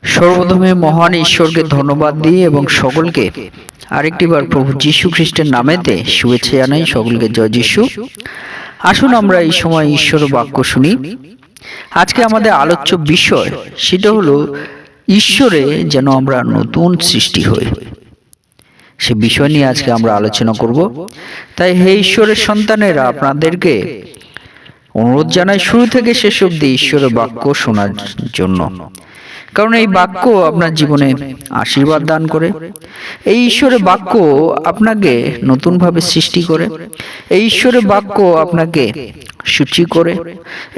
সর্বপ্রথমে মহান ঈশ্বরকে ধন্যবাদ দিই এবং সকলকে আরেকটিবার প্রভু যীশু খ্রিস্টের নামেতে শুভেচ্ছা জানাই। সকলকে জয় যীশু। আসুন আমরা এই সময় ঈশ্বর বাক্য শুনি। আজকে আমাদের আলোচ্য বিষয় সেটা হলো ঈশ্বরে যেন আমরা নতুন সৃষ্টি হই। সে বিষয় নিয়ে আজকে আমরা আলোচনা করব। তাই হে ঈশ্বরের সন্তানেরা, আপনাদেরকে অনুরোধ জানাই শুরু থেকে শেষ অবধি ঈশ্বরের বাক্য শোনার জন্য, কারণ এই বাক্য আপনার জীবনে আশীর্বাদ দান করে। এই ঈশ্বরের বাক্য আপনাকে নতুনভাবে সৃষ্টি করে। এই ঈশ্বরের বাক্য আপনাকে সূচি করে।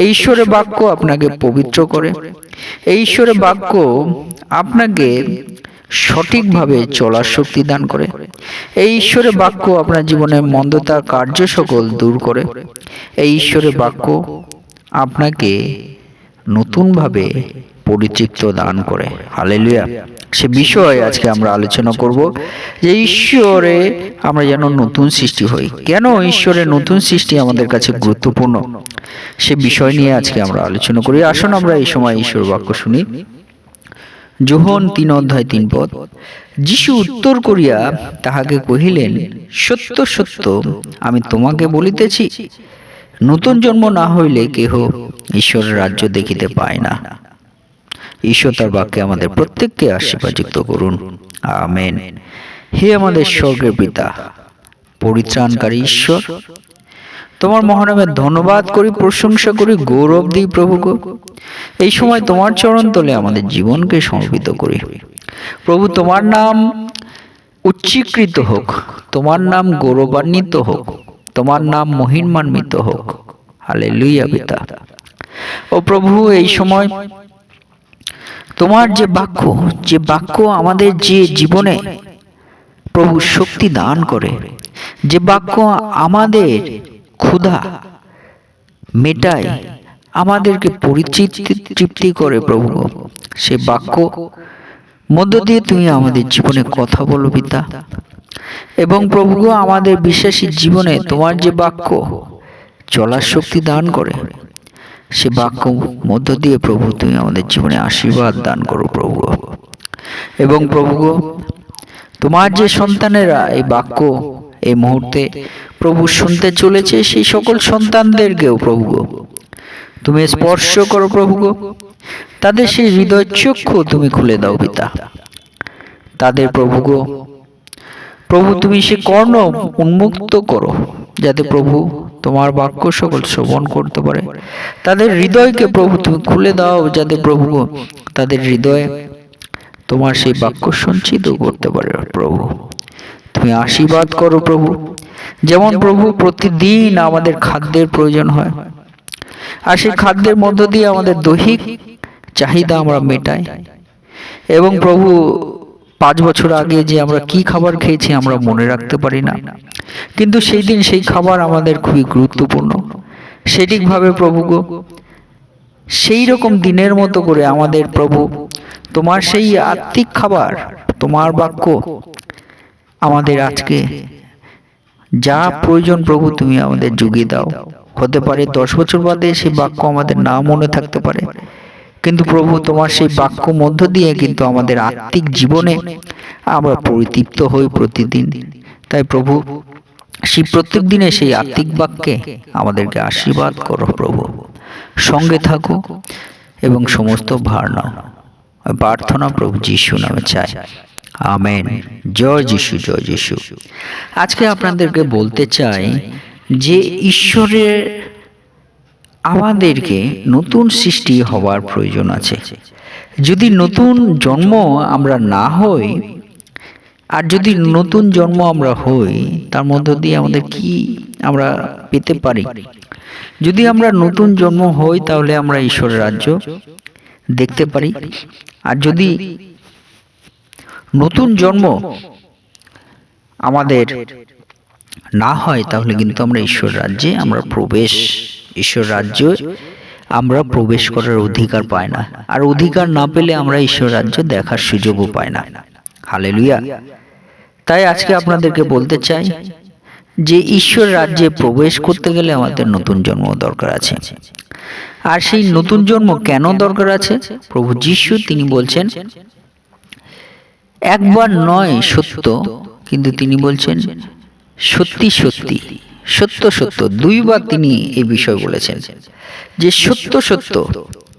এই ঈশ্বরের বাক্য আপনাকে পবিত্র করে। এই ঈশ্বরের বাক্য আপনাকে সঠিকভাবে চলার শক্তি দান করে। এই ঈশ্বরের বাক্য আপনার জীবনের মন্দতা কার্য সকল দূর করে। এই ঈশ্বরের বাক্য আপনাকে নতুনভাবে পরিচিত্র দান করে। হালেলুয়া। সে বিষয়ে আজকে আমরা আলোচনা করব যে ঈশ্বরে আমরা যেন নতুন সৃষ্টি হই। কেন ঈশ্বরের নতুন সৃষ্টি আমাদের কাছে গুরুত্বপূর্ণ, সে বিষয় নিয়ে আজকে আমরা আলোচনা করি। আসুন আমরা এই সময় ঈশ্বর বাক্য শুনি। যোহন 3:3 যীশু উত্তর করিয়া তাহাকে কহিলেন, সত্য সত্য আমি তোমাকে বলিতেছি, নতুন জন্ম না হইলে কেহ ঈশ্বরের রাজ্য দেখিতে পায় না। ঈশ্বর তার বাক্যে আমাদের প্রত্যেককে আশীর্বাদযুক্ত করুন। আমেন। হে আমাদের স্বর্গের পিতা, পরিত্রাণকারী ঈশ্বর, তোমার মহানামে ধন্যবাদ করি, প্রশংসা করি, গৌরব দিই প্রভু গো। এই সময় তোমার চরণ তলে আমাদের জীবনকে সমর্পিত করি প্রভু। তোমার নাম উচ্চীকৃত হোক, তোমার নাম গৌরবান্বিত হোক, তোমার নাম মহিমান্বিত হোক। হালেলুয়া পিতা। ও প্রভু, এই সময় তোমার যে বাক্য আমাদের যে জীবনে প্রভু শক্তি দান করে, যে বাক্য আমাদের ক্ষুধা মেটায়, আমাদেরকে তৃপ্তি করে প্রভু, সে বাক্য মধ্য দিয়ে তুমি আমাদের জীবনে কথা বলো পিতা। এবং প্রভু গো, আমাদের বিশ্বাসী জীবনে তোমার যে বাক্য চলার শক্তি দান করে, সে বাক্য মধ্য দিয়ে প্রভু তুমি আমাদের জীবনে আশীর্বাদ দান করো প্রভু। এবং প্রভু গো, তোমার যে সন্তানেরা এই বাক্য এই মুহূর্তে প্রভু শুনতে চলেছে, সেই সকল সন্তানদেরকেও প্রভু গো তুমি স্পর্শ করো প্রভু গো। তাদের সেই হৃদয় চক্ষু তুমি খুলে দাও পিতা। তাদের প্রভু গো, প্রভু তুমি সে কর্ণ উন্মুক্ত করো, যাতে প্রভু তোমার বাক্য সকল শ্রবণ করতে পারে। তাদের হৃদয়কে প্রভু তুমি খুলে দাও, যাতে প্রভু তাদের হৃদয়ে তোমার সেই বাক্য সঞ্চিত করতে পারে প্রভু। তুমি আশীর্বাদ করো প্রভু। যেমন প্রভু প্রতিদিন আমাদের খাদ্যের প্রয়োজন হয়, আর সেই খাদ্যের মধ্য দিয়ে আমাদের দৈহিক চাহিদা আমরা মেটাই। এবং প্রভু 5 বছর আগে যে আমরা কি খাবার খেয়েছি আমরা মনে রাখতে পারি না, কিন্তু সেই দিন সেই খাবার আমাদের খুবই গুরুত্বপূর্ণ। সঠিকভাবে প্রভু গো, সেই রকম দিনের মতো করে আমাদের প্রভু তোমার সেই আত্মিক খাবার, তোমার বাক্য আমাদের আজকে যা প্রয়োজন প্রভু তুমি আমাদের যুগিয়ে দাও। হতে পারে 10 বছর বাদে সেই বাক্য আমাদের না মনে থাকতে পারে, কিন্তু প্রভু তোমার সেই বাক্য মধ্য দিয়ে কিন্তু আমাদের আত্মিক জীবনে আমরা পরিতৃপ্ত হই প্রতিদিন। তাই প্রভু সেই প্রত্যেক দিনে সেই আত্মিক বাক্যে আমাদেরকে আশীর্বাদ করো প্রভু। সঙ্গে থাকো এবং সমস্ত ভার নাও। প্রার্থনা প্রভু যিশু নামে চাই, আমেন। জয় যিশু, জয় যিশু। আজকে আপনাদেরকে বলতে চাই যে ঈশ্বরের আমাদেরকে নতুন সৃষ্টি হওয়ার প্রয়োজন আছে। যদি নতুন জন্ম আমরা না হই, আর যদি নতুন জন্ম আমরা হই, তার মধ্য দিয়ে আমাদের কি আমরা পেতে পারি? যদি আমরা নতুন জন্ম হই, তাহলে আমরা ঈশ্বরের রাজ্য দেখতে পারি। আর যদি নতুন জন্ম আমাদের না হয়, তাহলে কিন্তু আমরা ঈশ্বর রাজ্যে ঈশ্বর রাজ্যে আমরা প্রবেশ করার অধিকার পাই না। আর অধিকার না পেলে আমরা ঈশ্বর রাজ্য দেখার সুযোগও পাই না। হালেলুয়া। তাই আজকে আপনাদেরকে বলতে চাই যে ঈশ্বর রাজ্যে প্রবেশ করতে গেলে আমাদের নতুন জন্ম দরকার আছে। আর সেই নতুন জন্ম কেন দরকার আছে? প্রভু যীশু তিনি বলছেন একবার নয় সত্য, কিন্তু তিনি বলছেন সত্যি সত্যি, সত্য সত্য, দুইবার তিনি এই বিষয় বলেছেন যে সত্য সত্য,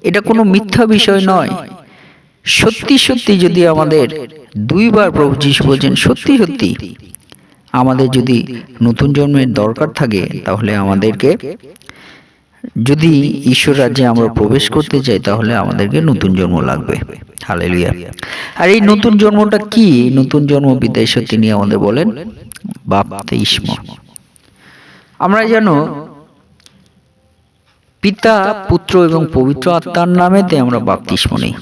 এটা কোনো মিথ্যা বিষয় নয়। সত্যি সত্যি যদি আমাদের, দুইবার প্রভু যীশু বলছেন সত্যি সত্যি, আমাদের যদি নতুন জন্মের দরকার থাকে, তাহলে আমাদেরকে, যদি ঈশ্বর রাজ্যে আমরা প্রবেশ করতে চাই, তাহলে আমাদেরকে নতুন জন্ম লাগবে। হালেলুয়া। আর এই নতুন জন্মটা কি? নতুন জন্ম পিতা ঈশ্বর তিনি আমাদের বলেন বাপ্তিস্ম। আমরা জানো পিতা, পুত্র এবং পবিত্র আত্মার নামেতে আমরা বাপ্তিস্ম নিই,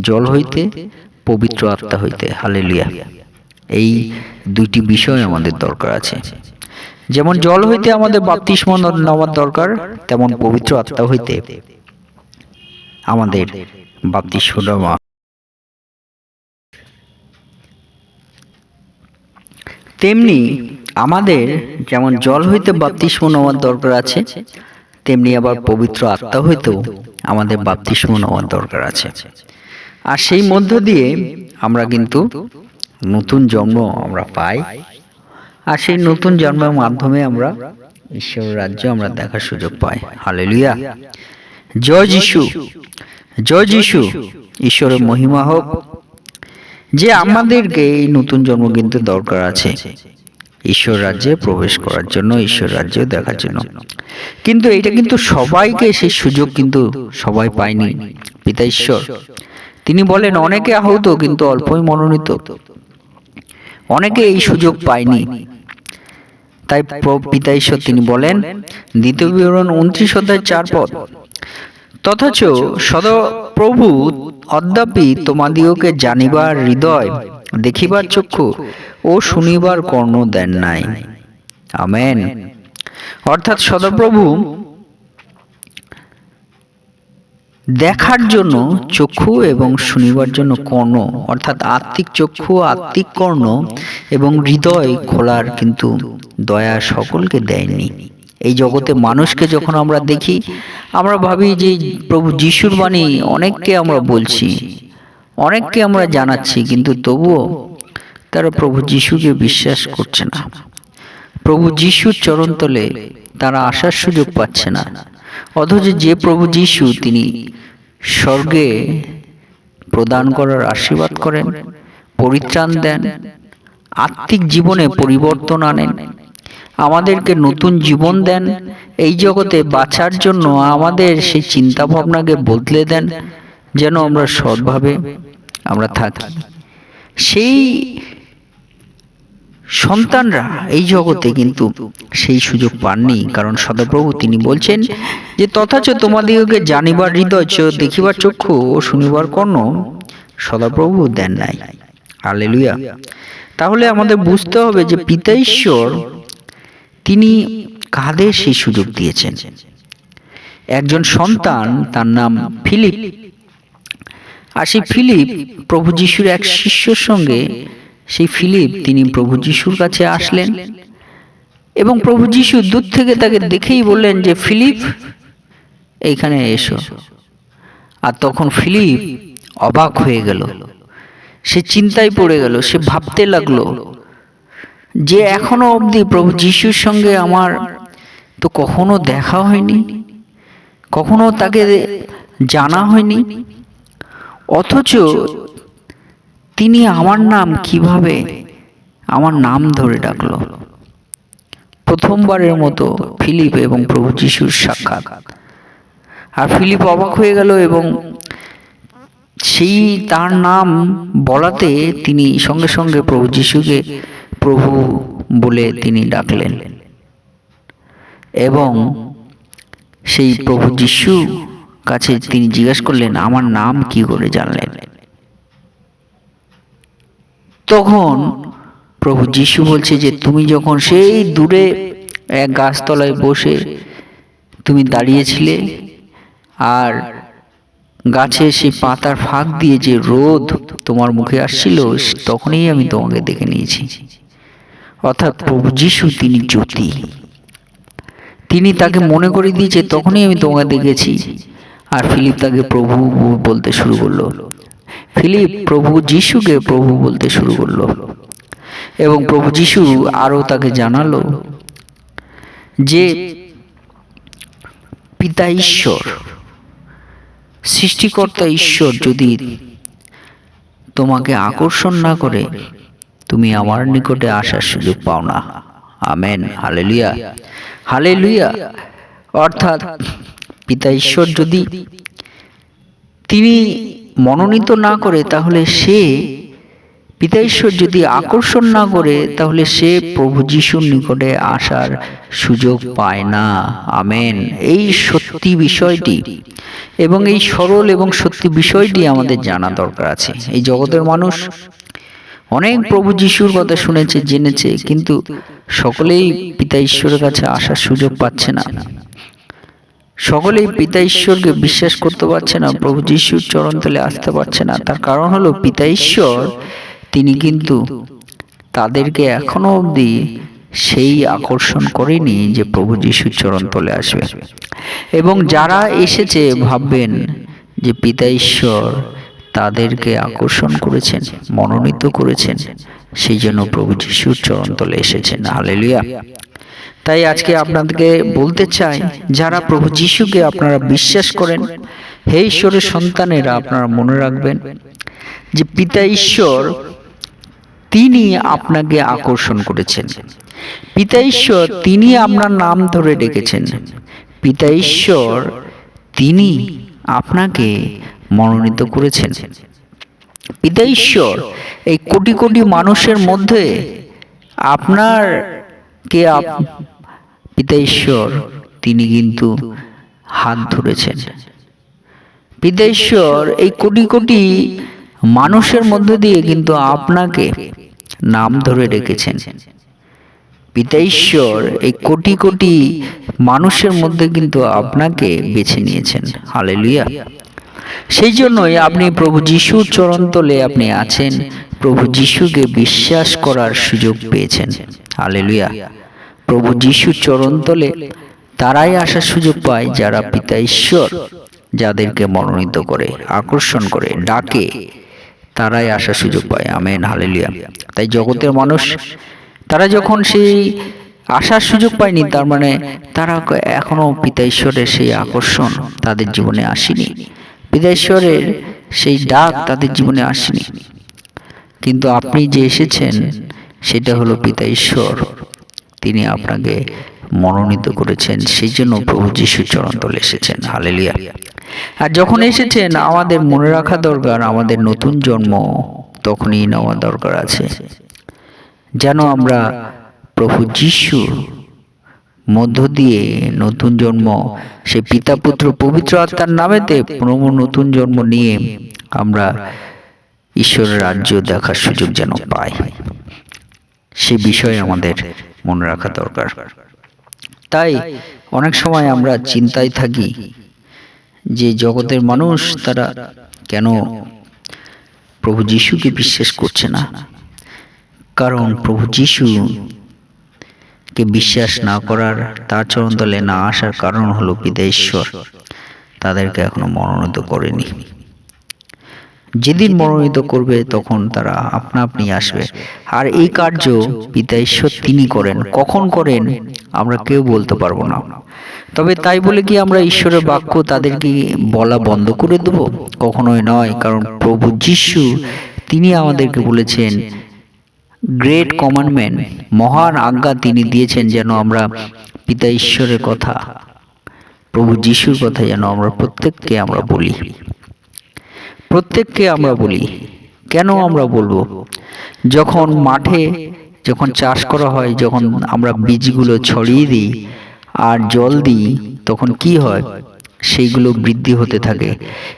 জল হইতে, পবিত্র আত্মা হইতে। হালেলুয়া। এই দুইটি বিষয় আমাদের দরকার আছে। যেমন জল হইতে আমাদের বাপ্তিস্ম নেওয়ার দরকার, তেমন পবিত্র আত্মা হইতে আমাদের বাপ্তিস্ম নেওয়া। তেমনি আমাদের যেমন জল হইতে বাপ্তিস্ম নেওয়ার দরকার আছে, তেমনি আবার পবিত্র আত্মা হইতেও আমাদের বাপ্তিস্ম নেওয়ার দরকার আছে। আর সেই মধ্য দিয়ে আমরা কিন্তু নতুন জন্ম আমরা পাই। আর সেই নতুন জন্মের মাধ্যমে আমরা ঈশ্বরের রাজ্য আমরা দেখার সুযোগ পাই। হালেলুয়া। জয় যিশু, জয় যিশু, ঈশ্বরের মহিমা হোক। যে আমাদেরকে এই নতুন জন্ম কিন্তু দরকার আছে ঈশ্বর রাজ্যে প্রবেশ করার জন্য, ঈশ্বর রাজ্য দেখার জন্য। কিন্তু এটা কিন্তু সবাইকে সেই সুযোগ কিন্তু সবাই পায়নি। পিতা ঈশ্বর তিনি বলেন অনেকে আহত কিন্তু অল্পই মনোনীত, অনেকে এই সুযোগ পায়নি। তাই পিতা ঈশ্বর তিনি বলেন দ্বিতীয় বিবরণ 29:4 তথাচ সদাপ্রভু অদ্যাপি তোমাদিগকে জানিবার হৃদয়, দেখিবার চক্ষু ও শুনিবার কর্ণ দেন নাই। আমেন। অর্থাৎ সদাপ্রভু দেখার জন্য চক্ষু এবং শুনিবার জন্য কর্ণ, অর্থাৎ আত্মিক চক্ষু, আত্মিক কর্ণ এবং হৃদয় খোলার কিন্তু দয়া সকলকে দেয়নি। এই জগতে মানুষকে যখন আমরা দেখি, আমরা ভাবি যে প্রভু যিশুর বাণী অনেককে আমরা বলছি, অনেককে আমরা জানাচ্ছি, কিন্তু তবুও তারা প্রভু যিশুকে বিশ্বাস করছে না। প্রভু যিশুর চরণতলে তারা আসার সুযোগ পাচ্ছে না। অথচ যে প্রভু যিশু তিনি স্বর্গে প্রদান করার আশীর্বাদ করেন, পরিত্রাণ দেন, আত্মিক জীবনে পরিবর্তন আনেন, আমাদেরকে নতুন জীবন দেন, এই জগতে বাঁচার জন্য আমাদের সেই চিন্তা ভাবনাকে বদলে দেন, যেন আমরা সৎভাবে আমরা থাকি। সেই সন্তানরা এই জগতে কিন্তু সেই সুযোগ পাননি, কারণ সদাপ্রভু তিনি বলছেন যে তথাচ তোমাদিগকে জানিবার হৃদয়, দেখিবার চক্ষু ও শুনিবার কর্ণ সদাপ্রভু দেন নাই। হালেলুয়া। তাহলে আমাদের বুঝতে হবে যে পিতা ঈশ্বর তিনি কাদের সেই সুযোগ দিয়েছেন। একজন সন্তান, তার নাম ফিলিপ। আর সেই ফিলিপ প্রভু যিশুর এক শিষ্যর সঙ্গে, সেই ফিলিপ তিনি প্রভু যিশুর কাছে আসলেন এবং প্রভু যিশু দূর থেকে তাকে দেখেই বললেন যে ফিলিপ এইখানে এসো। আর তখন ফিলিপ অবাক হয়ে গেল, সে চিন্তায় পড়ে গেল, সে ভাবতে লাগলো যে এখনো অবধি প্রভু যিশুর সঙ্গে আমার তো কখনো দেখা হয়নি, কখনো তাকে জানা হয়নি, অথচ তিনি আমার নাম কিভাবে আমার নাম ধরে ডাকলো। প্রথমবারের মতো ফিলিপ এবং প্রভু যিশুর সাক্ষাৎ। আর ফিলিপ অবাক হয়ে গেল এবং সেই তার নাম বলাতে তিনি সঙ্গে সঙ্গে প্রভু যিশুকে প্রভু বলে তিনি ডাকলেন এবং সেই প্রভু যিশু কাছে তিনি জিজ্ঞাসা করলেন আমার নাম কি করে জানলেন। তখন প্রভু যিশু বলছে যে তুমি যখন সেই দূরে এক গাছতলায় বসে তুমি দাঁড়িয়েছিলে আর গাছে সেই পাতার ফাঁক দিয়ে যে রোদ তোমার মুখে আসছিল, তখনই আমি তোমাকে দেখে নিয়েছি। অর্থাৎ প্রভু যিশু তিনি জ্যোতি। তিনি তাকে মনে করে দিয়েছে, তখনই আমি তোমাকে দেখেছি। আর ফিলিপ তাকে প্রভু বলতে শুরু করলো। ফিলিপ প্রভু যিশুকে প্রভু বলতে শুরু করলো, এবং প্রভু যিশু আরো তাকে জানালো যে পিতা ঈশ্বর, সৃষ্টিকর্তা ঈশ্বর যদি তোমাকে আকর্ষণ না করে, তুমি আমার নিকটে আসার সুযোগ পাও না। Amen, hallelujah, hallelujah. অর্থাৎ পিতা ঈশ্বর যদি তিনি মনোনীত না করে, তাহলে সে পিতা ঈশ্বর যদি আকর্ষণ না করে, তাহলে সে প্রভু যিশুর নিকটে আসার সুযোগ পায় না। আমেন। এই সত্যি বিষয়টি এবং এই সরল এবং সত্যি বিষয়টি আমাদের জানা দরকার আছে। এই জগতের মানুষ অনেক প্রভু যিশুর কথা শুনেছে, জেনেছে, কিন্তু সকলেই পিতা ঈশ্বরের কাছে আসার সুযোগ পাচ্ছে না। সকলেই পিতা ঈশ্বরকে বিশ্বাস করতে পারছে না, প্রভু যিশুর চরণতলে আসতে পারছে না। তার কারণ হলো পিতা ঈশ্বর তিনি কিন্তু তাদেরকে এখনো অবধি সেই আকর্ষণ করেনি যে প্রভু যিশুর চরণতলে আসবে। এবং যারা এসেছে ভাববেন যে পিতা ঈশ্বর তাদেরকে আকর্ষণ করেছেন, মনোনীত করেছেন, সেই জন্য প্রভু যিশুর চরণতলে এসেছেন। হালেলুয়া। তাই আজকে আপনাদেরকে বলতে চাই, যারা প্রভু যিশুকে আপনারা বিশ্বাস করেন, হে ঈশ্বরের সন্তানেরা, আপনারা মনে রাখবেন যে পিতা ঈশ্বর তিনি আপনাকে আকর্ষণ করেছেন। পিতা ঈশ্বর তিনি আপনার নাম ধরে ডেকেছেন। পিতা ঈশ্বর তিনি আপনাকে মনোনীত করেছেন। পিতা ঈশ্বর এই কোটি কোটি মানুষের মধ্যে আপনার কে পিতা ঈশ্বর তিনি কিন্তু হাত ধরেছেন। পিতা ঈশ্বর এই কোটি কোটি মানুষের মধ্য দিয়ে কিন্তু আপনাকে নাম ধরে রেখেছেন। পিতা ঈশ্বর এই কোটি কোটি মানুষের মধ্যে কিন্তু আপনাকে বেছে নিয়েছেন। হালেলুয়া। সেই জন্যই আপনি প্রভু যিশুর চরণতলে আপনি আছেন, প্রভু যিশুকে বিশ্বাস করার সুযোগ পেয়েছেন। হালেলুয়া। প্রভু যিশুর চরণতলে তারাই আসার সুযোগ পায় যারা পিতা ঈশ্বর যাদেরকে মনোনীত করে, আকর্ষণ করে, ডাকে, তারাই আসার সুযোগ পায়। Amen, hallelujah. তাই জগতের মানুষ তারা যখন সেই আসার সুযোগ পায়নি, তার মানে তারা এখনো পিতা ঈশ্বরের সেই আকর্ষণ তাদের জীবনে আসেনি, পিতা ঈশ্বরের সেই ডাক তাদের জীবনে আসেনি। কিন্তু আপনি যে এসেছেন সেটা হলো পিতা ঈশ্বর তিনি আপনাকে মনোনীত করেছেন, সেই জন্য প্রভু যিশুর চরণতলে এসেছেন। হালেলুয়া। আর যখন এসেছেন, আমাদের মনে রাখা দরকার আমাদের নতুন জন্ম তখনই নেওয়া দরকার আছে, যেন আমরা প্রভু যিশুর মধ্য দিয়ে নতুন জন্ম, সে পিতা পুত্র পবিত্র আত্মার নামেতে নতুন জন্ম নিয়ে আমরা ঈশ্বরের রাজ্য দেখার সুযোগ যেন পাই, সে বিষয়ে আমাদের মনে রাখা দরকার। তাই অনেক সময় আমরা চিন্তায় থাকি যে জগতের মানুষ তারা কেন প্রভু যিশুকে বিশ্বাস করছে না। কারণ প্রভু যিশুকে বিশ্বাস না করার, তার চরণতলে না আসার কারণ হলো পিতা ঈশ্বর তাদেরকে এখনো মনোনীত করেনি। যেদিন মনোনীত করবে তখন তারা আপনা আপনি আসবে। আর এই কার্য পিতা ঈশ্বর তিনি করেন। কখন করেন আমরা কেউ বলতে পারবো না। তবে তাই বলে কি আমরা ঈশ্বরের বাক্য তাদেরকে বলা বন্ধ করে দেব? কখনোই নয়। কারণ প্রভু যিশু তিনি আমাদেরকে বলেছেন, গ্রেট কমান্ডমেন্ট, মহান আজ্ঞা তিনি দিয়েছেন, যেন আমরা পিতা ঈশ্বরের কথা, প্রভু যিশুর কথা যেন আমরা প্রত্যেককে আমরা বলি। প্রত্যেককে আমরা বলি। কেন আমরা বলবো? যখন মাঠে যখন চাষ করা হয়, যখন আমরা বীজগুলো ছড়িয়ে দিই আর জল দিই, তখন কি হয়? সেইগুলো বৃদ্ধি হতে থাকে।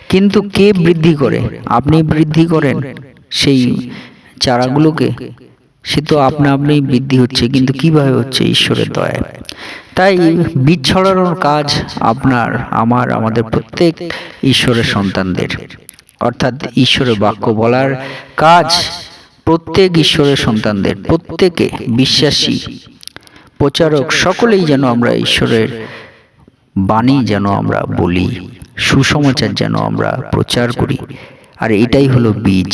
কিন্তু কে বৃদ্ধি করে? আপনি বৃদ্ধি করেন সেই চারাগুলোকে? সে তো আপনা আপনি বৃদ্ধি হচ্ছে। কিন্তু কিভাবে হচ্ছে? ঈশ্বরের দয়ায়। তাই বীজ ছড়ানোর কাজ আপনার, আমার, আমাদের প্রত্যেক ঈশ্বরের সন্তানদের, অর্থাৎ ঈশ্বরের বাক্য বলার কাজ প্রত্যেক ঈশ্বরের সন্তানদের, প্রত্যেকে বিশ্বাসী প্রচারক সকলেই যেন আমরা ঈশ্বরের বাণী যেন আমরা বলি, সুসমাচার যেন আমরা প্রচার করি। আর এটাই হলো বীজ।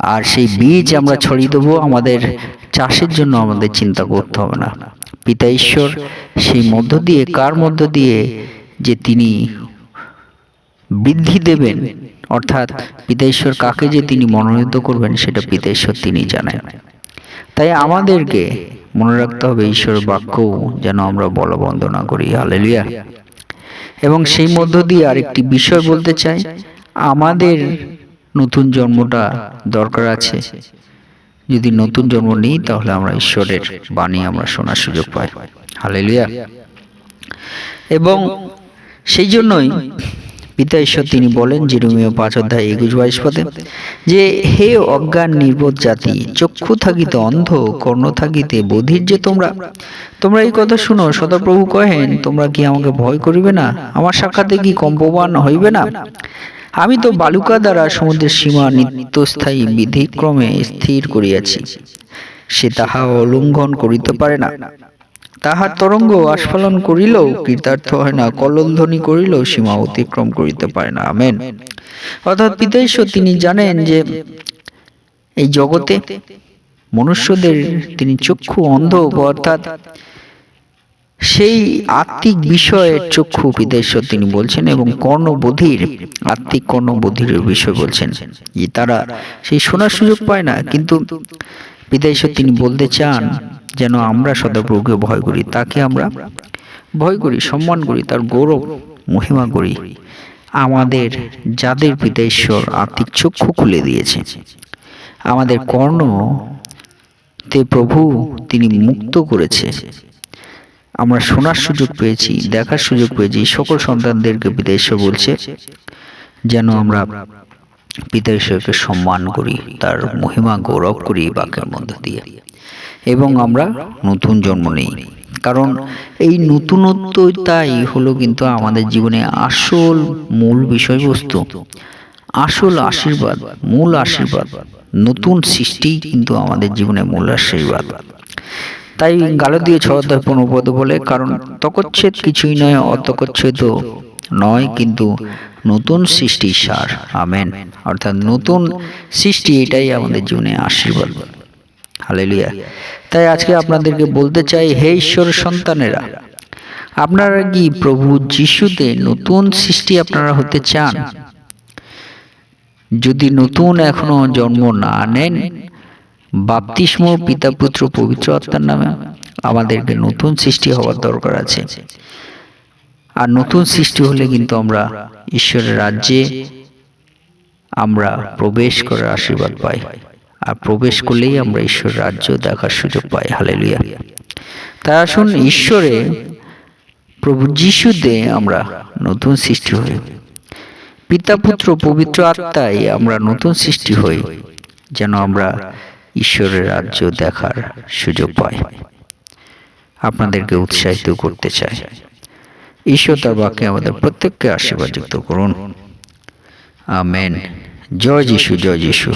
আর সেই বীজ আমরা ছড়িয়ে দেবো। আমাদের চাষের জন্য আমাদের চিন্তা করতে হবে না। পিতা ঈশ্বর সেই মধ্য দিয়ে, কার মধ্য দিয়ে যে তিনি বৃদ্ধি দেবেন, অর্থাৎ পিতা ঈশ্বর কাকে যে তিনি মনোনীত করবেন, সেটা পিতা ঈশ্বর তিনি জানেন। তাই আমাদেরকে মনে রাখতে হবে ঈশ্বরের বাক্য যেন আমরা বলবন্দনা করি। হালেলুয়া। এবং সেই মধ্য দিয়ে আরেকটি বিষয় বলতে চাই, আমাদের নতুন জন্মটা দরকার আছে। যদি নতুন জন্ম নিই তাহলে আমরা ঈশ্বরের বাণী আমরা শোনার সুযোগ পাই। হালেলুয়া। এবং সেই জন্যই পিতা ঈশ্বর তিনি বলেন যেরমীয় 5:21 পদে যে, হে অজ্ঞান নির্বোধ জাতি, চক্ষু থাকিতে অন্ধ, কর্ণ থাকিতে বধির যে তোমরা এই কথা শুনো, সদাপ্রভু কহেন, তোমরা কি আমাকে ভয় করিবে না? আমার সাক্ষাতে কি কম্পমান হইবে না? আমি তো বালুকা দ্বারা সমুদ্রের সীমা নিত্যস্থায়ী বিধিক্রমে স্থির করিয়াছি, সে তাহা অলঙ্ঘন করিতে পারে না। তাহার তরঙ্গ আস্ফালন করিলেও কৃতার্থ হয় না, কল্লোলধ্বনি করিলেও সীমা অতিক্রম করিতে পারে না। আমেন। অর্থাৎ পিতা ঈশ্বর তিনি জানেন যে এই জগতে মনুষ্যদের তিনি চক্ষু অন্ধ, অর্থাৎ সেই আত্মিক বিষয়ের চক্ষু পিতা ঈশ্বর তিনি বলছেন, এবং কর্ণবধির, আত্মিক কর্ণবধিরের বিষয় বলছেন যে তারা সেই শোনার সুযোগ পায় না। কিন্তু পিতা ঈশ্বর তিনি বলতে চান যেন আমরা সদাপ্রভুকে ভয় করি, তাকে আমরা ভয় করি, সম্মান করি, তার গৌরব মহিমা করি। আমাদের যাদের পিতা ঈশ্বর আত্মিক চক্ষু খুলে দিয়েছে, আমাদের কর্ণতে প্রভু তিনি মুক্ত করেছে, আমরা শোনার সুযোগ পেয়েছি, দেখার সুযোগ পেয়েছি। সকল সন্তানদেরকে পিতা ঈশ্বর বলছে যেন আমরা পিতা ঈশ্বরকে সম্মান করি, তার মহিমা গৌরব করি বাক্যের মধ্য দিয়ে, এবং আমরা নতুন জন্ম নেই। কারণ এই নতুনত্বটাই হলো কিন্তু আমাদের জীবনে আসল মূল বিষয়বস্তু, আসল আশীর্বাদ, মূল আশীর্বাদ। নতুন সৃষ্টি কিন্তু আমাদের জীবনে মূল আশীর্বাদ। তাই গালাতীয় 6:15 বলে, কারণ তকচ্ছেদ কিছুই নয়, অতকচ্ছেদ নয়, কিন্তু নতুন সৃষ্টি সার। আমেন। অর্থাৎ নতুন সৃষ্টি, এটাই আমাদের জীবনে আশীর্বাদ। হালেলুয়া। তাই আজকে আপনাদেরকে বলতে চাই, হে ঈশ্বরের সন্তানেরা, আপনারা কি প্রভু যিশুতে নতুন সৃষ্টি আপনারা হতে চান? যদি নতুন এখনো জন্ম না নেন, বাপ্তিস্ম পিতা পুত্র পবিত্র আত্মার নামে আমাদেরকে নতুন সৃষ্টি হওয়ার দরকার আছে। আর নতুন সৃষ্টি হলে কিন্তু আমরা ঈশ্বরের রাজ্যে আমরা প্রবেশ করার আশীর্বাদ পাই, আর প্রবেশ করলেই আমরা ঈশ্বরের রাজ্য দেখার সুযোগ পাই। হালেলুয়া। তাই আসুন ঈশ্বরে প্রভু যিশুতে আমরা নতুন সৃষ্টি হই, পিতা পুত্র পবিত্র আত্মায় আমরা নতুন সৃষ্টি হই, যেন আমরা ঈশ্বরের রাজ্য দেখার সুযোগ পাই। আপনাদেরকে উৎসাহিত করতে চাই। ঈশ্বর তার বাক্যে আমাদের প্রত্যেককে আশীর্বাদ যুক্ত করুন। আমেন। জয় যিশু, জয় যিশু।